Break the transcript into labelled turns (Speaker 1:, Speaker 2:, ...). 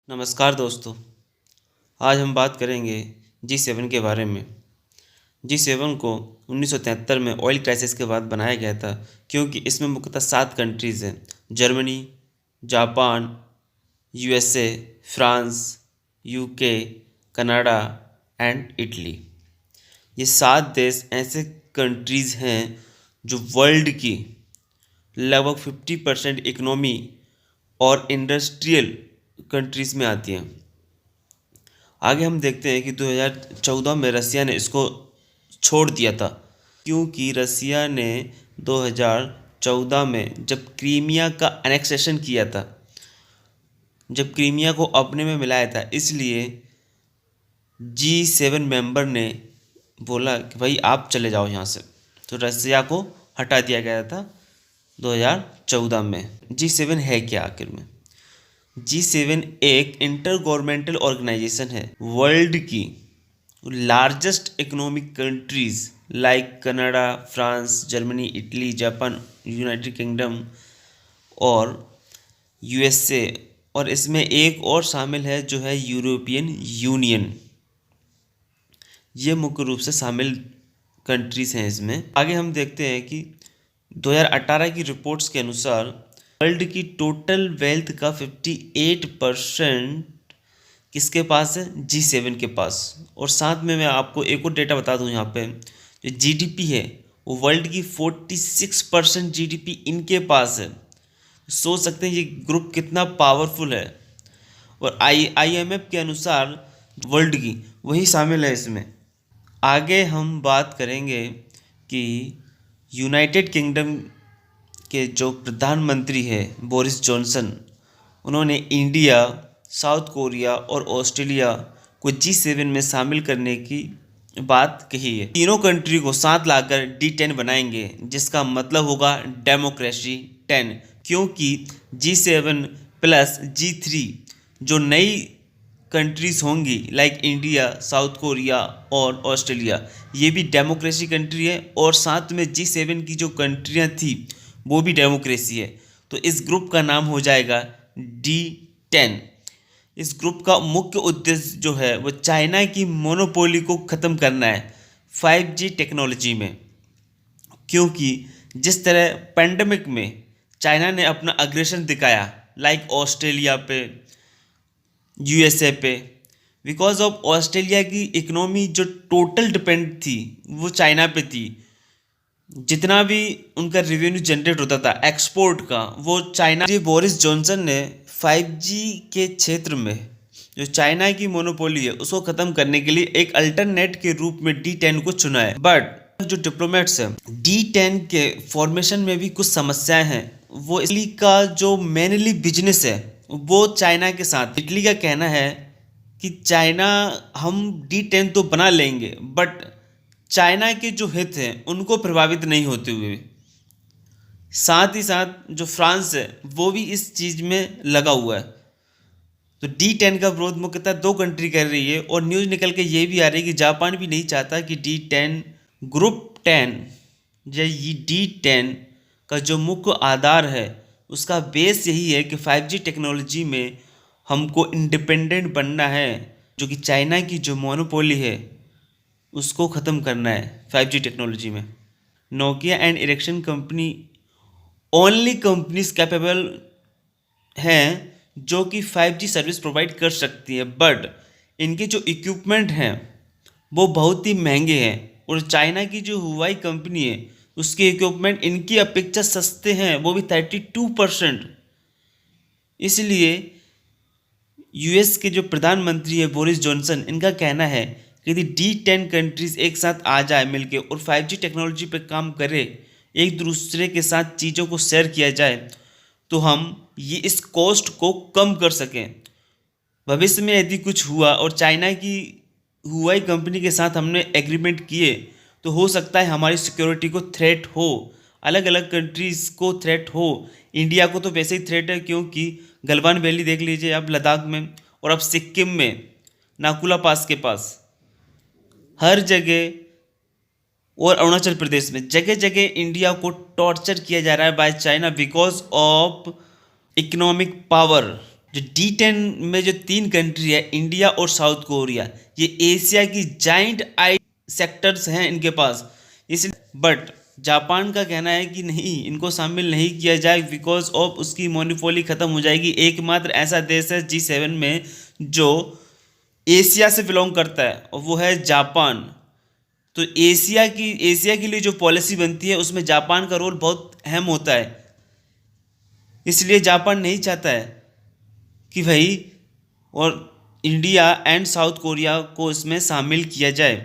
Speaker 1: नमस्कार दोस्तों। आज हम बात करेंगे G7 के बारे में। G7 को 1973 में ऑयल क्राइसिस के बाद बनाया गया था, क्योंकि इसमें मुख्यतः 7 कंट्रीज़ हैं: Germany, Japan, USA, France, UK, Canada and Italy. ये 7 देश ऐसे कंट्रीज़ हैं जो वर्ल्ड की लगभग 50% इकनॉमी और इंडस्ट्रियल कंट्रीज़ में आती हैं। आगे हम देखते हैं कि 2014 में रसिया ने इसको छोड़ दिया था, क्योंकि रसिया ने 2014 में जब क्रीमिया का एनेक्सेशन किया था, जब क्रीमिया को अपने में मिलाया था, इसलिए G7 मेंबर ने बोला कि भाई आप चले जाओ यहाँ से, तो रसिया को हटा दिया गया था 2014 में। G7 है क्या आखिर में? G7 एक इंटर गवर्नमेंटल ऑर्गेनाइजेशन है। वर्ल्ड की largest economic countries like Canada, France, Germany, Italy, Japan, United kingdom और USA, और इसमें एक और शामिल है जो है यूरोपियन यूनियन। ये मुख्य रूप से शामिल कंट्रीज हैं इसमें। आगे हम देखते हैं कि 2018 की रिपोर्ट्स के अनुसार वर्ल्ड की टोटल वेल्थ का 58% किसके पास है? G7 के पास। और साथ में मैं आपको एक और डेटा बता दूं, यहाँ पे जो GDP है वो वर्ल्ड की 46% GDP इनके पास है। सोच सकते हैं ये ग्रुप कितना पावरफुल है। और IMF के अनुसार वर्ल्ड की वही शामिल है इसमें। आगे हम बात करेंगे कि यूनाइटेड किंगडम के जो प्रधानमंत्री है बोरिस जॉनसन, उन्होंने इंडिया, साउथ कोरिया और ऑस्ट्रेलिया को G7 में शामिल करने की बात कही है। तीनों कंट्री को साथ लाकर D10 बनाएंगे, जिसका मतलब होगा डेमोक्रेसी 10, क्योंकि G7 प्लस G3 जो नई कंट्रीज़ होंगी लाइक इंडिया, साउथ कोरिया और ऑस्ट्रेलिया, ये भी डेमोक्रेसी कंट्री है, और साथ में G7 की जो कंट्रियाँ थी वो भी डेमोक्रेसी है। तो इस ग्रुप का नाम हो जाएगा D10। इस ग्रुप का मुख्य उद्देश्य जो है वो चाइना की मोनोपोली को ख़त्म करना है 5G टेक्नोलॉजी में, क्योंकि जिस तरह पेंडेमिक में चाइना ने अपना अग्रेशन दिखाया लाइक ऑस्ट्रेलिया पे, USA पे, बिकॉज ऑफ ऑस्ट्रेलिया की इकोनॉमी जो टोटल डिपेंड थी वो चाइना पे थी। जितना भी उनका रेवेन्यू जनरेट होता था एक्सपोर्ट का, वो चाइना। बोरिस जॉनसन ने 5G के क्षेत्र में जो चाइना की मोनोपोली है उसको ख़त्म करने के लिए एक अल्टरनेट के रूप में D10 को चुना है। बट जो डिप्लोमेट्स हैं, D10 के फॉर्मेशन में भी कुछ समस्याएं हैं। वो इटली का जो मेनली बिजनेस है वो चाइना के साथ। इटली का कहना है कि चाइना हम D10 तो बना लेंगे, बट चाइना के जो हित हैं उनको प्रभावित नहीं होते हुए। साथ ही साथ जो फ्रांस है वो भी इस चीज़ में लगा हुआ है। तो D10 का विरोध मुख्यतः 2 कंट्री कर रही है, और न्यूज़ निकल के ये भी आ रही है कि जापान भी नहीं चाहता कि D10 ग्रुप 10 या ये D10 का जो मुख्य आधार है उसका बेस यही है कि 5G टेक्नोलॉजी में हमको इंडिपेंडेंट बनना है, जो कि चाइना की जो मोनोपोली है उसको ख़त्म करना है 5G टेक्नोलॉजी में। Nokia and Erikson company only companies capable हैं जो कि 5G सर्विस प्रोवाइड कर सकती है, बट इनके जो इक्विपमेंट हैं वो बहुत ही महंगे हैं। और चाइना की जो हुआई कंपनी है उसके इक्विपमेंट इनकी अपेक्षा सस्ते हैं, वो भी 32%। इसलिए US के जो प्रधानमंत्री है बोरिस जॉनसन, इनका कहना है कि यदि D10 कंट्रीज एक साथ आ जाए मिलके और 5G टेक्नोलॉजी पे काम करे, एक दूसरे के साथ चीज़ों को शेयर किया जाए, तो हम ये इस कॉस्ट को कम कर सकें। भविष्य में यदि कुछ हुआ और चाइना की हुआई कंपनी के साथ हमने एग्रीमेंट किए, तो हो सकता है हमारी सिक्योरिटी को थ्रेट हो, अलग अलग कंट्रीज़ को थ्रेट हो। इंडिया को तो वैसे ही थ्रेट है, क्योंकि गलवान वैली देख लीजिए अब लद्दाख में, और अब सिक्किम में नाकुला पास के पास, हर जगह, और अरुणाचल प्रदेश में जगह जगह इंडिया को टॉर्चर किया जा रहा है by China because of economic power. जो D10 में जो 3 कंट्री है, इंडिया और साउथ कोरिया, ये एशिया की जाइंट आई सेक्टर्स हैं इनके पास। इस बट जापान का कहना है कि नहीं, इनको शामिल नहीं किया जाए बिकॉज ऑफ उसकी मोनोपोली खत्म हो जाएगी। एकमात्र ऐसा देश है G7 में जो एशिया से बिलोंग करता है और वो है जापान। तो एशिया के लिए जो पॉलिसी बनती है उसमें जापान का रोल बहुत अहम होता है। इसलिए जापान नहीं चाहता है कि भाई और इंडिया एंड साउथ कोरिया को इसमें शामिल किया जाए।